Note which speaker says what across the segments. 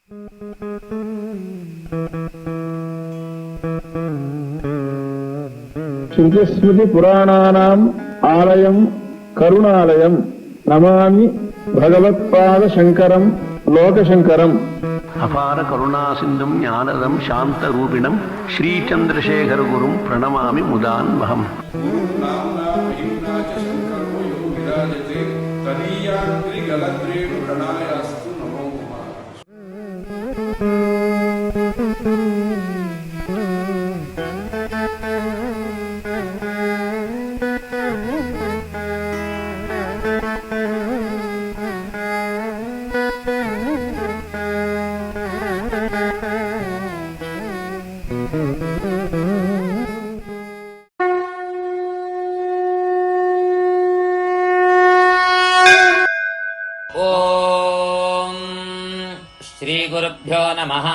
Speaker 1: ಶ್ರುತಿಸ್ಮೃತಿ ಪುರಾಣಾನಾಂ ಆಲಯಂ ಕರುಣಾಲಯಂ ನಮಾಮಿ ಭಗವತ್ಪಾದ ಶಂಕರಂ ಲೋಕಶಂಕರಂ.
Speaker 2: ಅಪಾರ ಕರುಣಾ ಸಿಂಧುಂ ಜ್ಞಾನದಂ ಶಾಂತರೂಪಿಣಂ ಶ್ರೀಚಂದ್ರಶೇಖರ ಗುರುಂ ಪ್ರಣಮಾಮಿ ಮುದಾನ್ವಹಂ.
Speaker 3: ಓಂ ಶ್ರೀ ಗುರುಭ್ಯೋ ನಮಃ.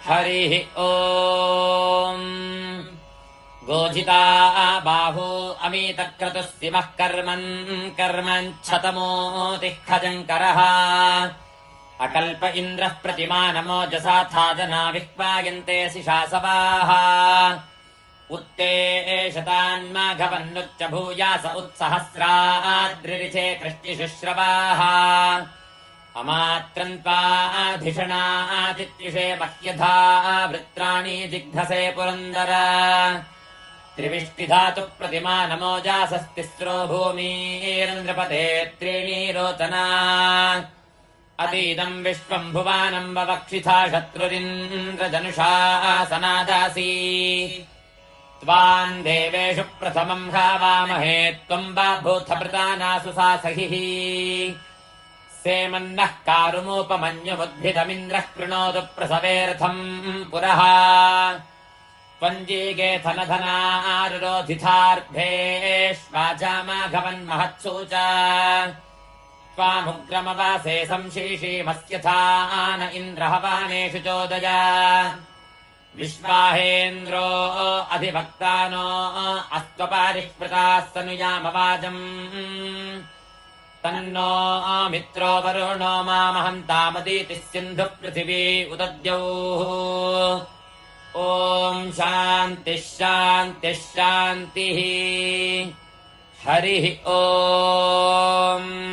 Speaker 3: ಹರಿ ಓಂ. ಗೋಜಿತಾ ಬಾಹು ಅಮಿತಕ್ರತುಸ್ಸಿಮಃ ಕರ್ಮನ್ ಕರ್ಮಂಚ್ಛತಮೋತಿಃಖಜಂಕರಃ. ಅಕಲ್ಪ ಇಂದ್ರಃ ಪ್ರತಿಮಾನಮೋಜಸಾ ಥಾದನಾ ವಿಹ್ವಾಯಂತೆ ಶಿಶಾಸವಾಃ. उत्तेशतान्माघवन्नुच्च भूयास उत्सहस्राद्रिरिचे कृष्टिशुश्रवाः. अमात्रन्त्वाधिषणातित्युषे मह्यधा वृत्राणि जिघ्नसे पुरन्दर. त्रिविष्टिधातु प्रतिमानमोजासस्तिस्रो भूमिरन्द्रपते त्रीणि रोचना. अतीदम् विश्वम् भुवानम् ववक्षिथा शत्रुरिन्द्रजनुषा सनादासी. त्वाम् देवेषु प्रथमम् हावामहे त्वम् बाभूथभृतानासु सासहिः. सेमन्नः कारुमूपमन्युमुद्भिदमिन्द्रः कृणोतु प्रसवेऽर्थम् पुरः. त्वञ्जीगे-धनधनारुरोधितार्धेष्वाचामाघवन्महत्सु च. त्वामुग्रमवासे संशीषीमस्यथा न इन्द्रहवानेषु चोदय. विश्वाहेन्द्रो अधिभक्तानो अस्त्वपारिष्पृताः सनुयामवाजम्. तन्नो मित्रो वरुणो मामहन्तामदीतिः सिन्धुः पृथिवी उदद्यौः. ॐ शान्तिः शान्तिः शान्तिः. हरिः ॐ.